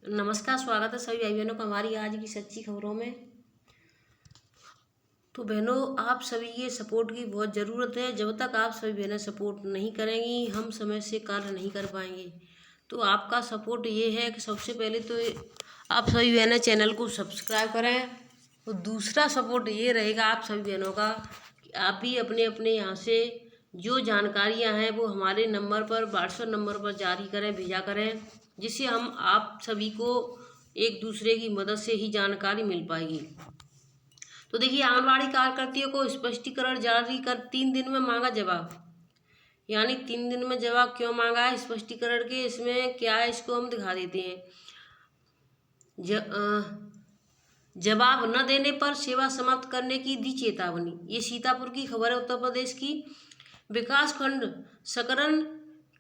नमस्कार, स्वागत है सभी भाई बहनों का हमारी आज की सच्ची खबरों में। तो बहनों, आप सभी के सपोर्ट की बहुत ज़रूरत है। जब तक आप सभी बहनें सपोर्ट नहीं करेंगी, हम समय से कार्य नहीं कर पाएंगे। तो आपका सपोर्ट ये है कि सबसे पहले तो आप सभी बहनें चैनल को सब्सक्राइब करें। तो दूसरा सपोर्ट ये रहेगा आप सभी बहनों का कि आप भी अपने अपने यहाँ से जो जानकारियाँ हैं वो हमारे नंबर पर, व्हाट्सएप नंबर पर जारी करें, भेजा करें, जिससे हम आप सभी को एक दूसरे की मदद से ही जानकारी मिल पाएगी। तो देखिए, आंगनबाड़ी कार्यकर्तियों को स्पष्टीकरण जारी कर 3 दिन में मांगा जवाब। यानी 3 दिन में जवाब क्यों मांगा है स्पष्टीकरण के, इसमें क्या है इसको हम दिखा देते हैं। जवाब न देने पर सेवा समाप्त करने की दी चेतावनी। ये सीतापुर की खबर है, उत्तर प्रदेश की। विकास खंड सकरन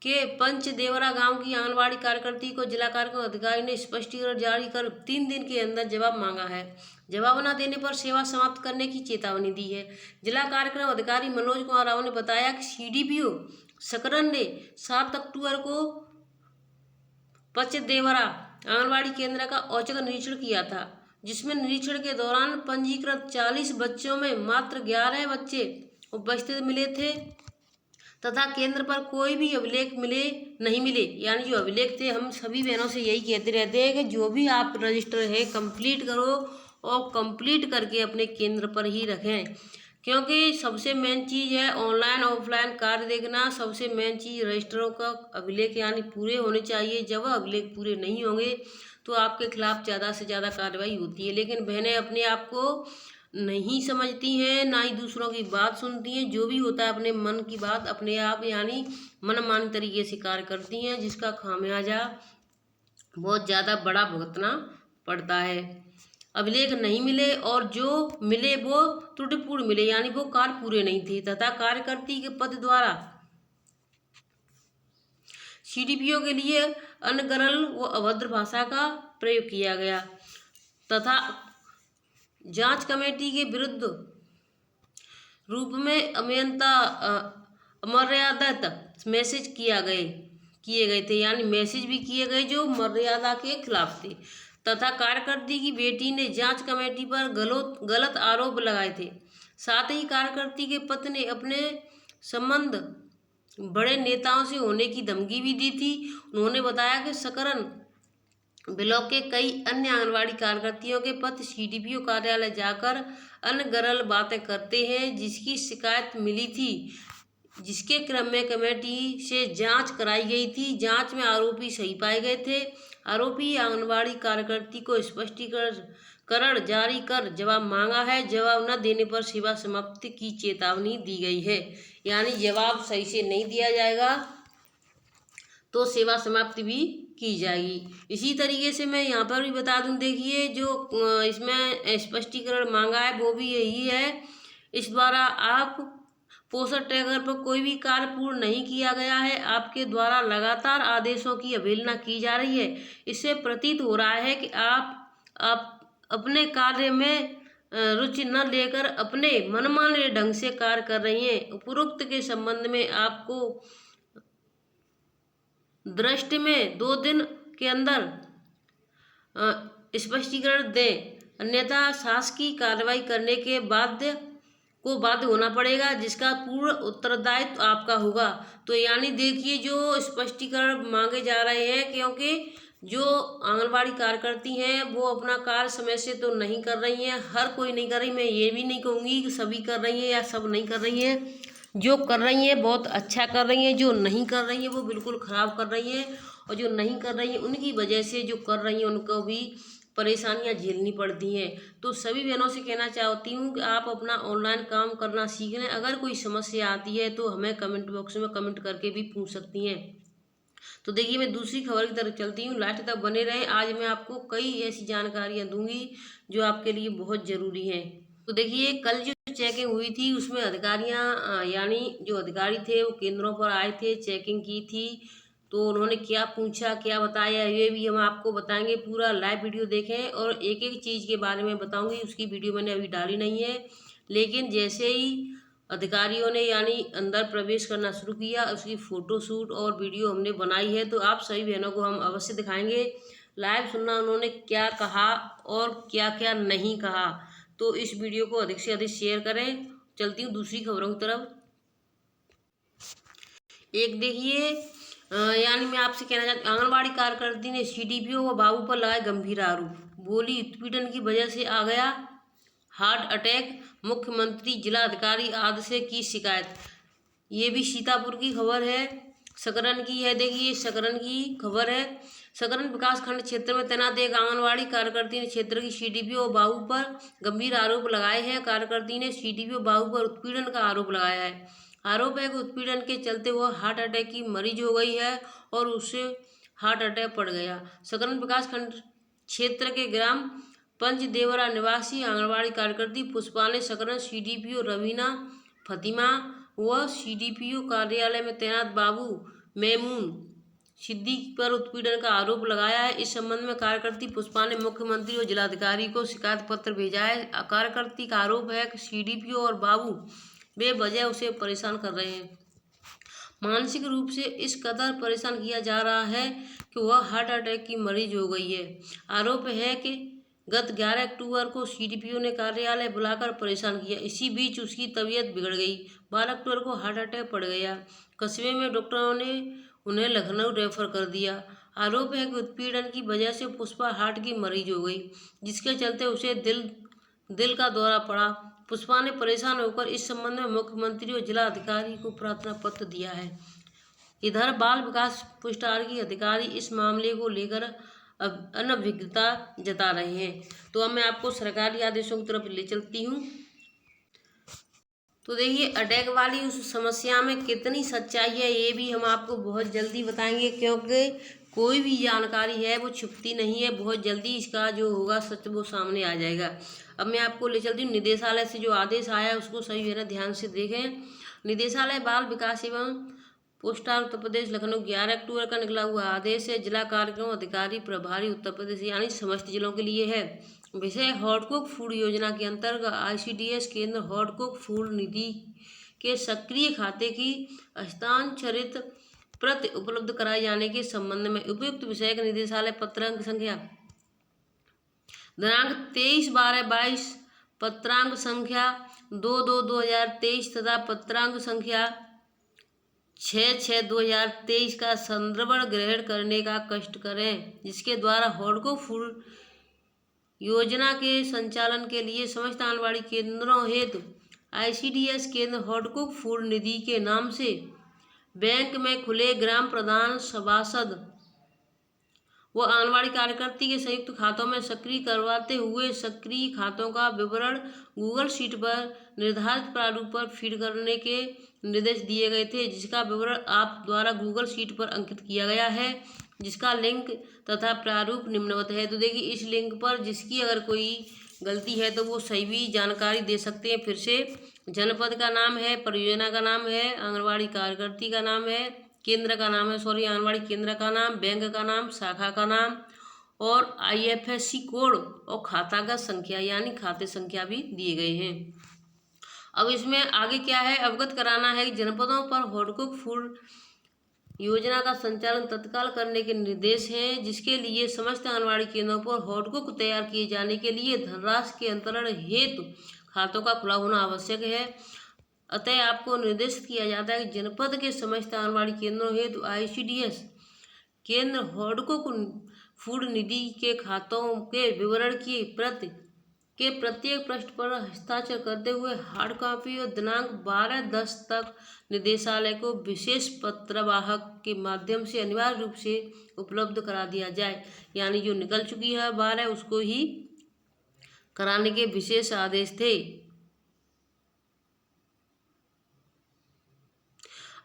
के पंचदेवरा गांव की आंगनबाड़ी कार्यकर्ती को जिला कार्यक्रम अधिकारी ने स्पष्टीकरण जारी कर 3 दिन के अंदर जवाब मांगा है। जवाब न देने पर सेवा समाप्त करने की चेतावनी दी है। जिला कार्यक्रम अधिकारी मनोज कुमार राव ने बताया कि सीडीपीओ सकरन ने 7 अक्टूबर को पंचदेवरा आंगनबाड़ी केंद्र का औचक निरीक्षण किया था, जिसमें निरीक्षण के दौरान पंजीकृत 40 बच्चों में मात्र 11 बच्चे उपस्थित मिले थे तथा केंद्र पर कोई भी अभिलेख नहीं मिले। यानी जो अभिलेख थे, हम सभी बहनों से यही कहते रहते हैं कि जो भी आप रजिस्टर है कंप्लीट करो और कंप्लीट करके अपने केंद्र पर ही रखें, क्योंकि सबसे मेन चीज़ है ऑनलाइन ऑफलाइन कार्य देखना। सबसे मेन चीज़ रजिस्टरों का अभिलेख यानी पूरे होने चाहिए। जब अभिलेख पूरे नहीं होंगे तो आपके खिलाफ ज़्यादा से ज़्यादा कार्रवाई होती है। लेकिन बहनें अपने आप को नहीं समझती हैं, ना ही दूसरों की बात सुनती हैं। जो भी होता है अपने मन की बात अपने आप यानी मनमानी तरीके से कार्य करती हैं, जिसका खामियाजा बहुत ज़्यादा बड़ा भुगतना पड़ता है। अभिलेख नहीं मिले और जो मिले वो त्रुटिपूर्ण मिले, यानी वो कार्य पूरे नहीं थे तथा कार्यकर्ती के पद द्वारा सीडीपीओ के लिए अनर्गल व अभद्र भाषा का प्रयोग किया गया तथा जांच कमेटी के विरुद्ध रूप में अमर्यादित मैसेज किए गए थे। यानी मैसेज भी किए गए जो मर्यादा के खिलाफ थे तथा कार्यकर्ती की बेटी ने जांच कमेटी पर गलत आरोप लगाए थे। साथ ही कार्यकर्ती के पति ने अपने संबंध बड़े नेताओं से होने की धमकी भी दी थी। उन्होंने बताया कि सकरन ब्लॉक के कई अन्य आंगनबाड़ी कार्यकर्तियों के पति सीडीपीओ कार्यालय जाकर अनर्गल बातें करते हैं, जिसकी शिकायत मिली थी, जिसके क्रम में कमेटी से जांच कराई गई थी। जांच में आरोपी सही पाए गए थे। आरोपी आंगनबाड़ी कार्यकर्ती को स्पष्टीकरण जारी कर जवाब मांगा है। जवाब न देने पर सेवा समाप्ति की चेतावनी दी गई है। यानी जवाब सही से नहीं दिया जाएगा तो सेवा समाप्ति भी की जाएगी। इसी तरीके से मैं यहाँ पर भी बता दूं, देखिए जो इसमें स्पष्टीकरण मांगा है वो भी यही है। इस द्वारा आप पोषण ट्रैकर पर कोई भी कार्य पूर्ण नहीं किया गया है। आपके द्वारा लगातार आदेशों की अवहेलना की जा रही है। इससे प्रतीत हो रहा है कि आप अपने कार्य में रुचि न लेकर अपने मनमाने ढंग से कार्य कर रही हैं। उपरोक्त के संबंध में आपको दृष्टि में 2 दिन के अंदर स्पष्टीकरण दें, अन्यथा शासकीय कार्रवाई करने के बाध्य होना पड़ेगा, जिसका पूर्ण उत्तरदायित्व आपका होगा। तो यानी देखिए, जो स्पष्टीकरण मांगे जा रहे हैं, क्योंकि जो आंगनबाड़ी कार्यकर्ती हैं वो अपना कार्य समय से तो नहीं कर रही हैं। हर कोई नहीं कर रही, मैं ये भी नहीं कहूँगी कि सभी कर रही हैं या सब नहीं कर रही हैं। जो कर रही हैं बहुत अच्छा कर रही हैं, जो नहीं कर रही हैं वो बिल्कुल ख़राब कर रही हैं। और जो नहीं कर रही हैं उनकी वजह से जो कर रही हैं उनको भी परेशानियां झेलनी पड़ती हैं। तो सभी बहनों से कहना चाहती हूँ कि आप अपना ऑनलाइन काम करना सीख लें। अगर कोई समस्या आती है तो हमें कमेंट बॉक्स में कमेंट करके भी पूछ सकती हैं। तो देखिए, मैं दूसरी खबर की तरफ चलती हूँ, लास्ट तक बने रहें। आज मैं आपको कई ऐसी जानकारियाँ दूंगी जो आपके लिए बहुत ज़रूरी हैं। तो देखिए, कल जो चेकिंग हुई थी उसमें अधिकारियाँ यानी जो अधिकारी थे वो केंद्रों पर आए थे, चेकिंग की थी। तो उन्होंने क्या पूछा, क्या बताया, ये भी हम आपको बताएंगे। पूरा लाइव वीडियो देखें और एक एक चीज़ के बारे में बताऊंगी। उसकी वीडियो मैंने अभी डाली नहीं है, लेकिन जैसे ही अधिकारियों ने यानी अंदर प्रवेश करना शुरू किया, उसकी फ़ोटो शूट और वीडियो हमने बनाई है, तो आप सभी बहनों को हम अवश्य दिखाएंगे। लाइव सुनना उन्होंने क्या कहा और क्या क्या नहीं कहा। तो इस वीडियो को अधिक से अधिक शेयर करें। चलती हूँ दूसरी खबरों की तरफ। एक देखिए यानी मैं आपसे कहना चाहती हूँ, आंगनबाड़ी कार्यकर्ती ने CDPO व बाबू पर लगाए गंभीर आरोप। बोली उत्पीड़न की वजह से आ गया हार्ट अटैक, मुख्यमंत्री जिला अधिकारी आदि से की शिकायत। ये भी सीतापुर की खबर है, सकरन की है। देखिए सकरन की खबर है। सकरन विकास खंड क्षेत्र में तैनात एक आंगनबाड़ी कार्यकर्ती ने क्षेत्र की CDPO बाबू पर गंभीर आरोप लगाए हैं। कार्यकर्ती ने CDPO बाबू पर उत्पीड़न का आरोप लगाया है। आरोप है कि उत्पीड़न के चलते वह हार्ट अटैक की मरीज हो गई है और उसे हार्ट अटैक पड़ गया। सकरन विकास खंड क्षेत्र के ग्राम पंचदेवरा निवासी आंगनबाड़ी कार्यकर्ती पुष्पा ने सकरन CDPO रवीना फतिमा व CDPO कार्यालय में तैनात बाबू मेमून सिद्दीकी पर उत्पीड़न का आरोप लगाया है। इस संबंध में कार्यकर्ती पुष्पा ने मुख्यमंत्री और जिलाधिकारी को शिकायत पत्र भेजा है। कार्यकर्ती का आरोप है कि CDPO और बाबू बेवजह उसे परेशान कर रहे हैं। मानसिक रूप से इस कदर परेशान किया जा रहा है कि वह हार्ट अटैक की मरीज हो गई है। आरोप है कि गत 11 अक्टूबर को CDPO ने कार्यालय बुलाकर परेशान किया। इसी बीच उसकी तबीयत बिगड़ गई। 12 अक्टूबर को हार्ट अटैक पड़ गया। कस्बे में डॉक्टरों ने उन्हें लखनऊ रेफर कर दिया। आरोप है कि उत्पीड़न की वजह से पुष्पा हार्ट की मरीज हो गई, जिसके चलते उसे दिल का दौरा पड़ा। पुष्पा ने परेशान होकर इस संबंध में मुख्यमंत्री और जिला अधिकारी को प्रार्थना पत्र दिया है। इधर बाल विकास पुष्टार की अधिकारी इस मामले को लेकर अनभिज्ञता जता रहे हैं। तो अब मैं आपको सरकारी आदेशों की तरफ ले चलती हूँ। तो देखिए अटैक वाली उस समस्या में कितनी सच्चाई है ये भी हम आपको बहुत जल्दी बताएंगे, क्योंकि कोई भी जानकारी है वो छुपती नहीं है। बहुत जल्दी इसका जो होगा सच वो सामने आ जाएगा। अब मैं आपको ले चलती हूँ निदेशालय से जो आदेश आया है उसको सही है ना ध्यान से देखें। निदेशालय बाल विकास एवं पोस्टार उत्तर प्रदेश लखनऊ 11 अक्टूबर का निकला हुआ आदेश है। जिला कार्यक्रम अधिकारी प्रभारी उत्तर प्रदेश यानी समस्त जिलों के लिए है। विषय हॉटकुक फूड योजना के अंतर्गत ICDS केंद्र हॉटकुक फूड निधि के सक्रिय खाते की हस्तांतरित प्रति उपलब्ध कराए जाने के संबंध में उपयुक्त विषयक निदेशालय पत्रांक संख्या दिनांक 23/12/22, पत्रांक संख्या 2/2/2023 तथा पत्रांक संख्या 6/6/2023 का संदर्भ ग्रहण करने का कष्ट करें, जिसके द्वारा हॉटकुक फूड योजना के संचालन के लिए समस्त आंगनबाड़ी केंद्रों हेतु ICDS केंद्र हॉटकुक फूड निधि के नाम से बैंक में खुले ग्राम प्रधान सभासद व आंगनबाड़ी कार्यकर्ती के संयुक्त खातों में सक्रिय करवाते हुए सक्रिय खातों का विवरण गूगल शीट पर निर्धारित प्रारूप पर फीड करने के निर्देश दिए गए थे, जिसका विवरण आप द्वारा गूगल शीट पर अंकित किया गया है, जिसका लिंक तथा प्रारूप निम्नवत है। तो देखिए इस लिंक पर जिसकी अगर कोई गलती है तो वो सही भी जानकारी दे सकते हैं। फिर से जनपद का नाम है, परियोजना का नाम है, आंगनबाड़ी कार्यकर्ती का नाम है, केंद्र का नाम है, आंगनबाड़ी केंद्र का नाम, बैंक का नाम, शाखा का नाम और IFSC कोड और खाता का संख्या यानी खाते संख्या भी दिए गए हैं। अब इसमें आगे क्या है, अवगत कराना है कि जनपदों पर हॉटकुक फूड योजना का संचालन तत्काल करने के निर्देश हैं, जिसके लिए समस्त आंगनबाड़ी केंद्रों पर हॉटकुक तैयार किए जाने के लिए धनराशि के अंतरण हेतु खातों का खुला होना आवश्यक है। अतः आपको निर्देशित किया जाता है कि जनपद के समस्त आंगनबाड़ी केंद्रों हेतु ICDS केंद्र हॉटकुक फूड निधि के खातों के विवरण की प्रति के प्रत्येक पृष्ठ पर हस्ताक्षर करते हुए हार्ड कॉपी और दिनांक 12/10 तक निदेशालय को विशेष पत्रवाहक के माध्यम से अनिवार्य रूप से उपलब्ध करा दिया जाए। यानी जो निकल चुकी है 12 उसको ही कराने के विशेष आदेश थे।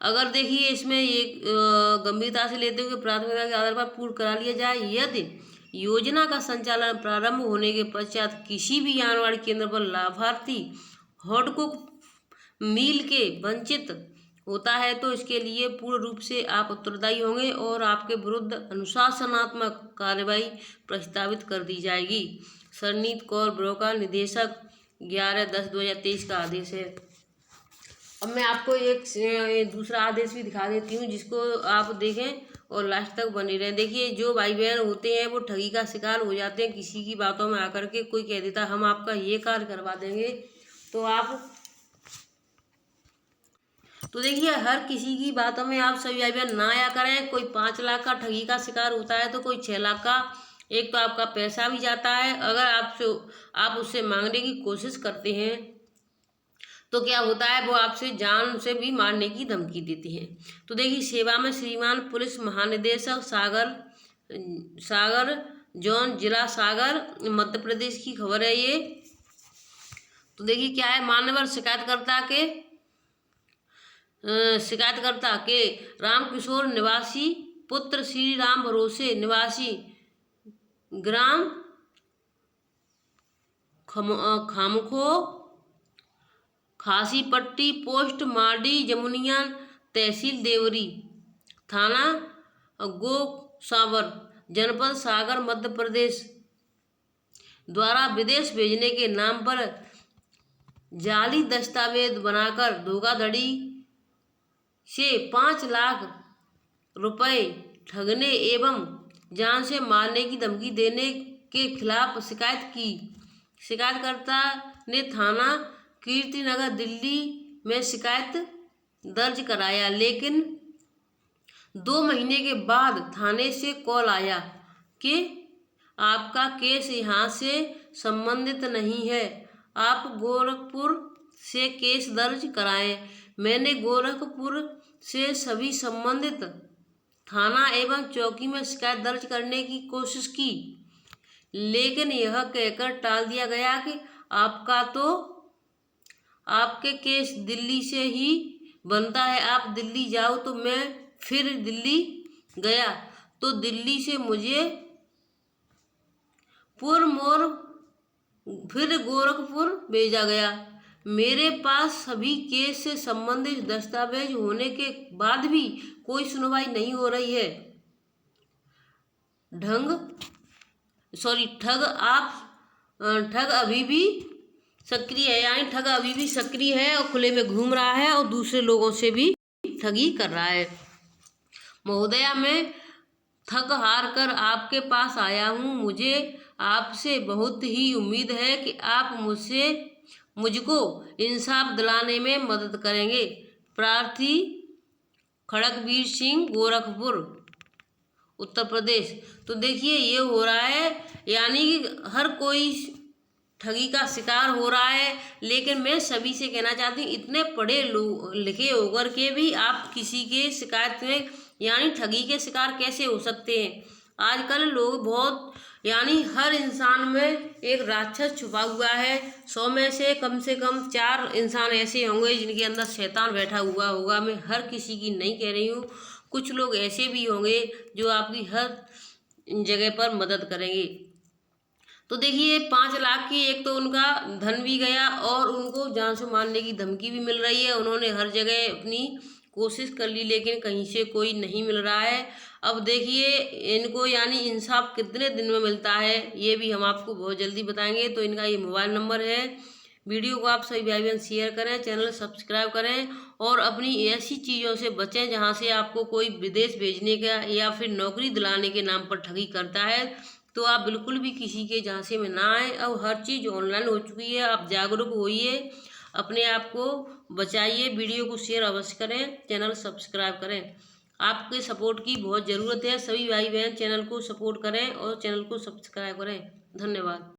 अगर देखिए इसमें एक गंभीरता से लेते हुए प्राथमिकता के आधार पर पूर्ण करा लिया जाए। यदि योजना का संचालन प्रारंभ होने के पश्चात किसी भी आंगनबाड़ी केंद्र पर लाभार्थी हॉटकुक मील के वंचित होता है तो इसके लिए पूर्ण रूप से आप उत्तरदायी होंगे और आपके विरुद्ध अनुशासनात्मक कार्रवाई प्रस्तावित कर दी जाएगी। सरनीत कौर ब्रोका, निदेशक, 11/10/2023 का आदेश है। अब मैं आपको एक दूसरा आदेश भी दिखा देती हूँ जिसको आप देखें और लास्ट तक बने रहें। देखिए जो भाई बहन होते हैं वो ठगी का शिकार हो जाते हैं, किसी की बातों में आकर के कोई कह देता हम आपका ये कार्य करवा देंगे, तो देखिए हर किसी की बातों में आप सभी भाई बहन ना आया करें। कोई 5 लाख का ठगी का शिकार होता है तो कोई 6 लाख का। एक तो आपका पैसा भी जाता है, अगर आप उससे मांगने की कोशिश करते हैं तो क्या होता है, वो आपसे जान से भी मारने की धमकी देते हैं। तो देखिए सेवा में श्रीमान पुलिस महानिदेशक सागर जोन, जिला सागर, मध्य प्रदेश की खबर है ये। तो देखिए क्या है, मान्यवर शिकायतकर्ता के रामकिशोर निवासी पुत्र श्री राम भरोसे निवासी ग्राम खामखो खासी पट्टी पोस्ट माडी जमुनिया तहसील देवरी थाना गोसावर जनपद सागर मध्य प्रदेश द्वारा विदेश भेजने के नाम पर जाली दस्तावेज बनाकर धोखाधड़ी से 5 लाख रुपए ठगने एवं जान से मारने की धमकी देने के खिलाफ शिकायत की। शिकायतकर्ता ने थाना कीर्तिनगर दिल्ली में शिकायत दर्ज कराया, लेकिन 2 महीने के बाद थाने से कॉल आया कि आपका केस यहाँ से संबंधित नहीं है, आप गोरखपुर से केस दर्ज कराएं। मैंने गोरखपुर से सभी संबंधित थाना एवं चौकी में शिकायत दर्ज करने की कोशिश की, लेकिन यह कहकर टाल दिया गया कि आपके केस दिल्ली से ही बनता है, आप दिल्ली जाओ। तो मैं फिर दिल्ली गया तो दिल्ली से मुझे फिर गोरखपुर भेजा गया। मेरे पास सभी केस से संबंधित दस्तावेज होने के बाद भी कोई सुनवाई नहीं हो रही है। ठग अभी भी सक्रिय है, यानी ठग अभी भी सक्रिय है और खुले में घूम रहा है और दूसरे लोगों से भी ठगी कर रहा है। महोदया, मैं थक हार कर आपके पास आया हूँ। मुझे आपसे बहुत ही उम्मीद है कि आप मुझको इंसाफ दिलाने में मदद करेंगे। प्रार्थी खड़गवीर सिंह, गोरखपुर, उत्तर प्रदेश। तो देखिए ये हो रहा है, यानी कि हर कोई ठगी का शिकार हो रहा है। लेकिन मैं सभी से कहना चाहती हूँ, इतने पढ़े लिखे होकर के भी आप किसी के शिकायत में यानी ठगी के शिकार कैसे हो सकते हैं। आजकल लोग बहुत, यानी हर इंसान में एक राक्षस छुपा हुआ है। 100 में से कम 4 इंसान ऐसे होंगे जिनके अंदर शैतान बैठा हुआ होगा। मैं हर किसी की नहीं कह रही हूँ, कुछ लोग ऐसे भी होंगे जो आपकी हर जगह पर मदद करेंगे। तो देखिए 5 लाख की, एक तो उनका धन भी गया और उनको जान से मारने की धमकी भी मिल रही है। उन्होंने हर जगह अपनी कोशिश कर ली, लेकिन कहीं से कोई नहीं मिल रहा है। अब देखिए इनको यानी इंसाफ कितने दिन में मिलता है, ये भी हम आपको बहुत जल्दी बताएंगे। तो इनका ये मोबाइल नंबर है। वीडियो को आप सभी भाई बहन शेयर करें, चैनल सब्सक्राइब करें और अपनी ऐसी चीज़ों से बचें जहां से आपको कोई विदेश भेजने का या फिर नौकरी दिलाने के नाम पर ठगी करता है। तो आप बिल्कुल भी किसी के झांसे में ना आए। अब हर चीज़ ऑनलाइन हो चुकी है, आप जागरूक होइए, अपने आप को बचाइए। वीडियो को शेयर अवश्य करें, चैनल सब्सक्राइब करें। आपके सपोर्ट की बहुत ज़रूरत है। सभी भाई बहन चैनल को सपोर्ट करें और चैनल को सब्सक्राइब करें। धन्यवाद।